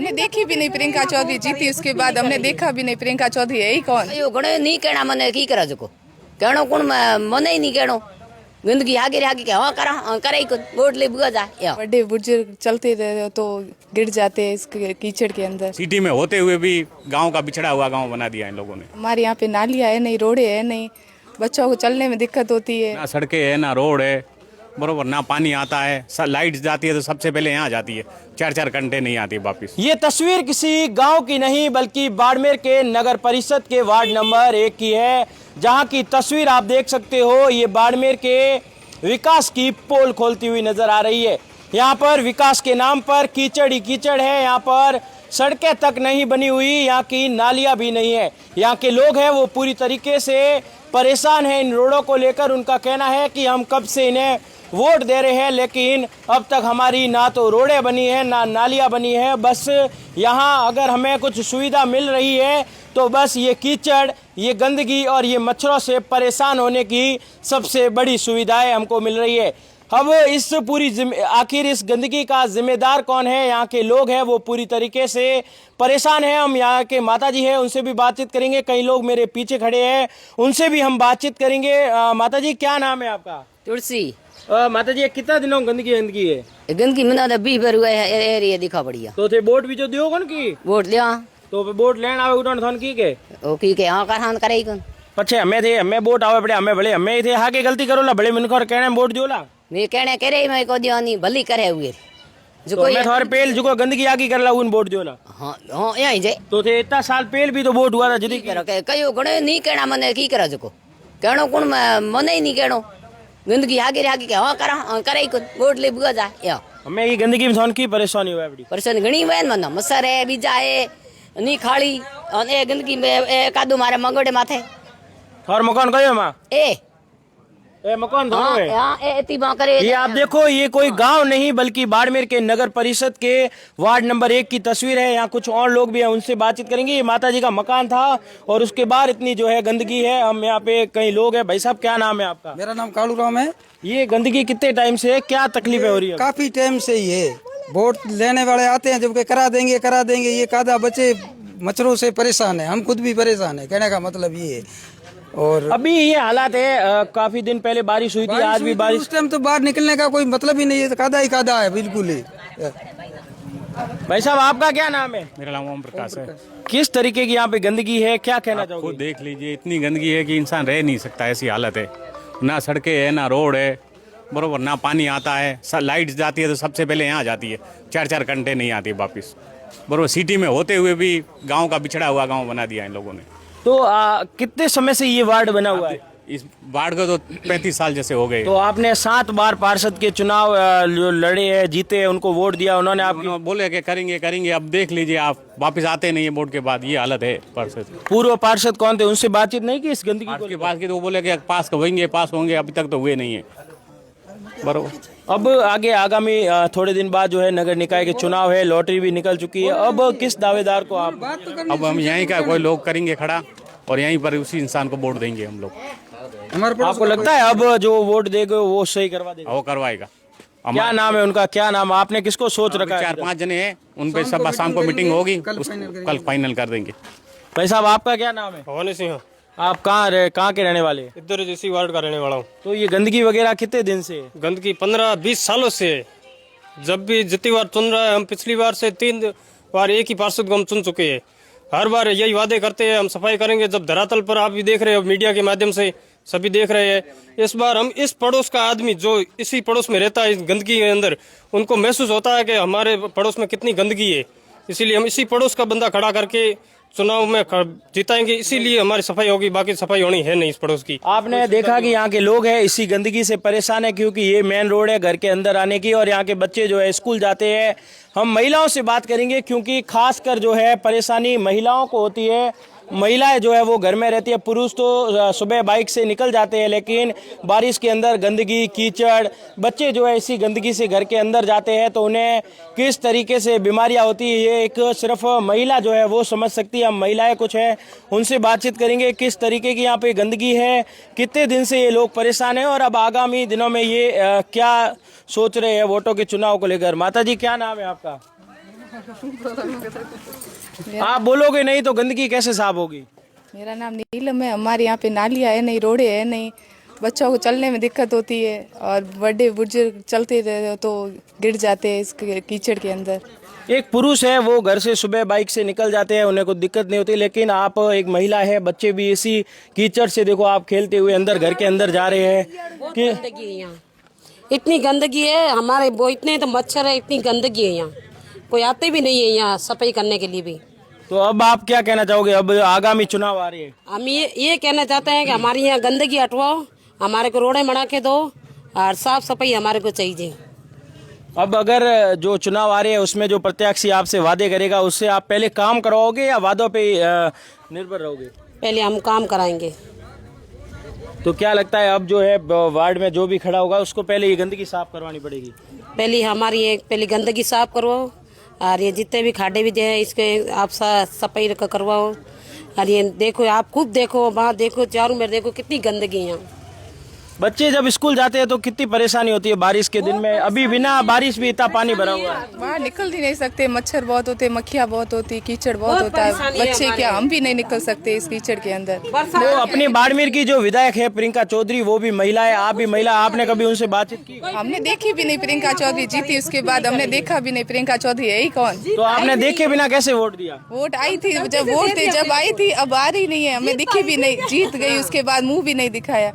हमने देखी भी नहीं प्रियंका चौधरी जीती, उसके बाद हमने देखा भी नहीं प्रियंका चौधरी है ही कौन। यो घणो नहीं कहना मने की करे जको कहणो कोण मने ही नहीं कहणो गंदगी आगे आगे के हाँ करा हाँ करे ही वोट ले बुआ जा या बड़े बुजुर्ग चलते रहे तो गिर जाते हैं इस कीचड़ के अंदर। सिटी में होते हुए भी गांव का बिछड़ा हुआ गांव बना दिया इन लोगों ने। हमारे यहाँ पे नालियाँ है नहीं, रोडे है नहीं, बच्चों को चलने में दिक्कत होती है। ना सड़कें है ना रोड है बरोबर, ना पानी आता है। लाइट जाती है तो सबसे पहले यहाँ जाती है, 4-4 घंटे नहीं आती वापस। ये तस्वीर किसी गांव की नहीं बल्कि बाड़मेर के नगर परिषद के वार्ड नंबर 1 की है, जहां की तस्वीर आप देख सकते हो। ये बाड़मेर के विकास की पोल खोलती हुई नजर आ रही है। यहाँ पर विकास के नाम पर कीचड़ ही कीचड़ है, यहाँ पर सड़कें तक नहीं बनी हुई, यहाँ की नालियाँ भी नहीं है। यहाँ के लोग हैं वो पूरी तरीके से परेशान हैं इन रोडों को लेकर। उनका कहना है कि हम कब से इन्हें वोट दे रहे हैं लेकिन अब तक हमारी ना तो रोडें बनी है ना नालियाँ बनी है। बस यहाँ अगर हमें कुछ सुविधा मिल रही है तो बस ये कीचड़, ये गंदगी और ये मच्छरों से परेशान होने की सबसे बड़ी सुविधाएं हमको मिल रही है। अब इस पूरी आखिर इस गंदगी का जिम्मेदार कौन है? यहाँ के लोग हैं वो पूरी तरीके से परेशान हैं। हम यहाँ के माताजी हैं उनसे भी बातचीत करेंगे। कई लोग मेरे पीछे खड़े हैं उनसे भी हम बातचीत करेंगे। माताजी क्या नाम है आपका? तुलसी। माताजी कितना दिनों गंदगी है? गंदगी मना तो 20 बार हुआ है एरिया दिखा बढ़िया। तो थे वोट भी जो दियो कौन की वोट लिया तो वोट लेन आवे उठन थन की के ओ की के हां कर हां करे कौन पछे हमें वोट आवे पड़े हमें भले हमें थे हाके गलती करोला भले मिनकर कहने वोट दियोला मैं कहने करे मैं को दियो नहीं भली करे हुए जो कोई मैं थोड़े पेल जो गंदगी आगी करला उन वोट दियोला। हां हां यही जे तो थे इतना साल पेल भी तो वोट हुआ था जदी करो के कयो घणो नहीं कहना मने की करे जको कहणो कोण मने ही नहीं कहणो गंदगी आगे के हाँ करा हाँ करे ही वोट ले बुआ जा या हमें ये गंदगी में की परेशानी हुआ बड़ी परेशानी घणी हुए मने मसर है बीजा है नी खाली और ए गंदगी में ए कादू मारे मंगोड़े माथे और मकान कयो मां ए मकान धोनो है हां ए एती बा करे। ये आप देखो ये कोई गांव नहीं बल्कि बाड़मेर के नगर परिषद के वार्ड नंबर 1 की तस्वीर है। यहाँ कुछ और लोग भी हैं उनसे बातचीत करेंगे। ये माताजी का मकान था और उसके बाहर इतनी जो है गंदगी है। हम यहाँ पे कई लोग हैं। भाई साहब क्या नाम है आपका? मेरा नाम कालू राम है। ये गंदगी कितने टाइम से है, क्या तकलीफें हो रही है? काफी टाइम से ही है। वोट लेने वाले आते हैं जब करा देंगे ये कादा बच्चे मच्छरों से परेशान है, हम खुद भी परेशान है, कहने का मतलब ये है। और अभी ये हालात है। काफी दिन पहले बारिश हुई थी, आज भी बारिश। उस टाइम तो बाहर निकलने का कोई मतलब ही नहीं है, कादा ही कादा है बिल्कुल ही। भाई साहब आपका क्या नाम है? मेरा नाम ओम प्रकाश है। किस तरीके की यहाँ पे गंदगी है, क्या कहना चाहोगे? खुद देख लीजिए, इतनी गंदगी है कि इंसान रह नहीं सकता, ऐसी हालत है। ना सड़कें है ना रोड है बरोबर, ना पानी आता है। लाइट जाती है तो सबसे पहले यहाँ जाती है, 4-4 घंटे नहीं आती वापस बरोबर। सिटी में होते हुए भी गांव का बिछड़ा हुआ गांव बना दिया इन लोगों ने। तो कितने समय से ये वार्ड बना हुआ है? इस वार्ड को तो 35 साल जैसे हो गए। तो आपने 7 बार पार्षद के चुनाव जो लड़े हैं, जीते हैं, उनको वोट दिया, उन्होंने आपको बोले कि करेंगे। अब देख लीजिए आप, वापस आते नहीं है वोट के बाद, ये हालत है पार्षद। पूर्व पार्षद कौन थे, उनसे बातचीत नहीं की इस गंदगी को? के पास की तो बोले कि पास होंगे, अभी तक तो हुए नहीं है बरोबर। अब आगे आगामी थोड़े दिन बाद जो है नगर निकाय के चुनाव है, लॉटरी भी निकल चुकी है। अब किस दावेदार को आप? अब हम यहीं का कोई लोग करेंगे खड़ा और यहीं पर उसी इंसान को वोट देंगे हम लोग। आपको लगता है अब जो वोट देगा वो सही करवा देगा? वो करवाएगा। क्या नाम है उनका, क्या नाम? आपने किसको सोच रखा है? 4-5 जने हैं, उन पे सब शाम को मीटिंग होगी, कल फाइनल कर देंगे। भाई साहब आपका क्या नाम है? भवानी सिंह। आप कहाँ के रहने वाले? इधर इसी वार्ड का रहने वाला हूँ। तो ये गंदगी वगैरह कितने दिन से? गंदगी 15-20 सालों से है। जब भी जितनी बार चुन रहा है, हम पिछली बार से 3 बार एक ही पार्षद को हम चुन चुके हैं। हर बार यही वादे करते हैं हम सफाई करेंगे, जब धरातल पर आप भी देख रहे हो, मीडिया के माध्यम से सभी देख रहे हैं। इस बार हम इस पड़ोस का आदमी जो इसी पड़ोस में रहता है, इस गंदगी के अंदर, उनको महसूस होता है कि हमारे पड़ोस में कितनी गंदगी है। इसीलिए हम इसी पड़ोस का बंदा खड़ा करके चुनाव में जिताएंगे, इसीलिए हमारी सफाई होगी, बाकी सफाई होनी है नहीं इस पड़ोस की। आपने देखा कि यहाँ के लोग हैं इसी गंदगी से परेशान है, क्योंकि ये मेन रोड है घर के अंदर आने की, और यहाँ के बच्चे जो है स्कूल जाते हैं। हम महिलाओं से बात करेंगे क्योंकि खासकर जो है परेशानी महिलाओं को होती है। महिलाएं जो है वो घर में रहती है, पुरुष तो सुबह बाइक से निकल जाते हैं, लेकिन बारिश के अंदर गंदगी कीचड़, बच्चे जो है इसी गंदगी से घर के अंदर जाते हैं तो उन्हें किस तरीके से बीमारियां होती है ये एक सिर्फ महिला जो है वो समझ सकती है। हम महिलाएं कुछ हैं उनसे बातचीत करेंगे किस तरीके की यहाँ पे गंदगी है, कितने दिन से ये लोग परेशान हैं और अब आगामी दिनों में ये क्या सोच रहे हैं वोटों के चुनाव को लेकर। माता जी क्या नाम है आपका? आप बोलोगे नहीं तो गंदगी कैसे साफ होगी? मेरा नाम नीलम है। हमारे यहाँ पे नालियाँ है नहीं, रोडे है नहीं, बच्चों को चलने में दिक्कत होती है और बड़े बुजुर्ग चलते रहे तो गिर जाते हैं इस कीचड़ के अंदर। एक पुरुष है, वो घर से सुबह बाइक से निकल जाते हैं, उन्हें कोई दिक्कत नहीं होती, लेकिन आप एक महिला है, बच्चे भी इसी कीचड़ से देखो आप खेलते हुए अंदर घर के अंदर जा रहे हैं कि गंदगी है यहाँ, इतनी गंदगी है हमारे वो, इतने तो मच्छर है, इतनी गंदगी है यहाँ, कोई आते भी नहीं है यहाँ सफाई करने के लिए भी। तो अब आप क्या कहना चाहोगे? अब आगामी चुनाव आ रही है, हम ये कहना चाहते हैं कि हमारे यहाँ गंदगी हटवाओ, हमारे को रोडें बना के दो और साफ सफाई हमारे को चाहिए। अब अगर जो चुनाव आ रहे हैं उसमें जो प्रत्याशी आपसे वादे करेगा उससे आप पहले काम करवाओगे या वादों पे निर्भर रहोगे? पहले हम काम कराएंगे। तो क्या लगता है अब जो है वार्ड में जो भी खड़ा होगा उसको पहले ये गंदगी साफ करवानी पड़ेगी? पहले हमारी पहले गंदगी साफ करवाओ और ये जितने भी खाडे भी हैं इसके आप सफाई करवाओ। और ये देखो, आप खुद देखो, वहाँ देखो, चारों में देखो कितनी गंदगी है यहाँ। बच्चे जब स्कूल जाते हैं तो कितनी परेशानी होती है बारिश के दिन में? अभी बिना बारिश भी इतना पानी भरा हुआ है, बाहर निकल ही नहीं सकते, मच्छर बहुत होते, मक्खियाँ बहुत होती, कीचड़ बहुत होता है। बच्चे क्या, हम भी नहीं निकल सकते इस कीचड़ के अंदर। तो अपनी बाड़मेर की जो विधायक है प्रियंका चौधरी, वो भी महिला है, आप भी महिला, आपने कभी उनसे बातचीत की? हमने देखी भी नहीं, प्रियंका चौधरी जीती उसके बाद हमने देखा भी नहीं प्रियंका चौधरी है ही कौन। तो आपने देखे बिना कैसे वोट दिया? वोट आई थी जब आई थी, अब आ रही नहीं है, हमें दिखी भी नहीं, जीत गई उसके बाद मुंह भी नहीं दिखाया।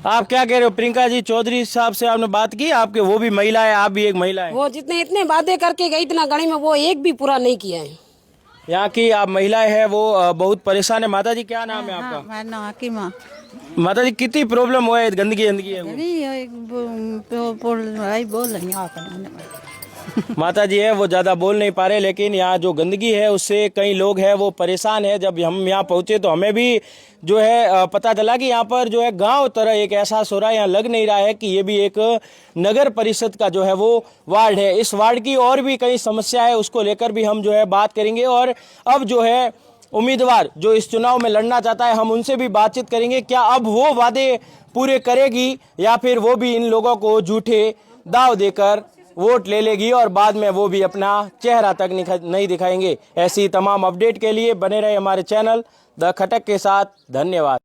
आप क्या कह रहे हो? प्रियंका जी चौधरी साहब से आपने बात की? आपके वो भी महिला है, आप भी एक महिला है। वो जितने इतने वादे करके गई इतना गणी में वो एक भी पूरा नहीं किया है। यहाँ की आप महिलाएं हैं वो बहुत परेशान है। माता जी क्या नाम है आपका? मेरा नाम हकीमा। माता जी कितनी प्रॉब्लम हुआ है? गंदगी गंदगी है वो। बोल रही माता जी है वो ज्यादा बोल नहीं पा रहे, लेकिन यहाँ जो गंदगी है उससे कई लोग हैं वो परेशान है। जब हम यहाँ पहुंचे तो हमें भी जो है पता चला कि यहाँ पर जो है गांव तरह एक एहसास हो रहा है। यहाँ लग नहीं रहा है कि ये भी एक नगर परिषद का जो है वो वार्ड है। इस वार्ड की और भी कई समस्या है, उसको लेकर भी हम जो है बात करेंगे। और अब जो है उम्मीदवार जो इस चुनाव में लड़ना चाहता है, हम उनसे भी बातचीत करेंगे। क्या अब वो वादे पूरे करेगी या फिर वो भी इन लोगों को झूठे दाव देकर वोट ले लेगी और बाद में वो भी अपना चेहरा तक नहीं दिखाएंगे? ऐसी तमाम अपडेट के लिए बने रहे हमारे चैनल द खटक के साथ। धन्यवाद।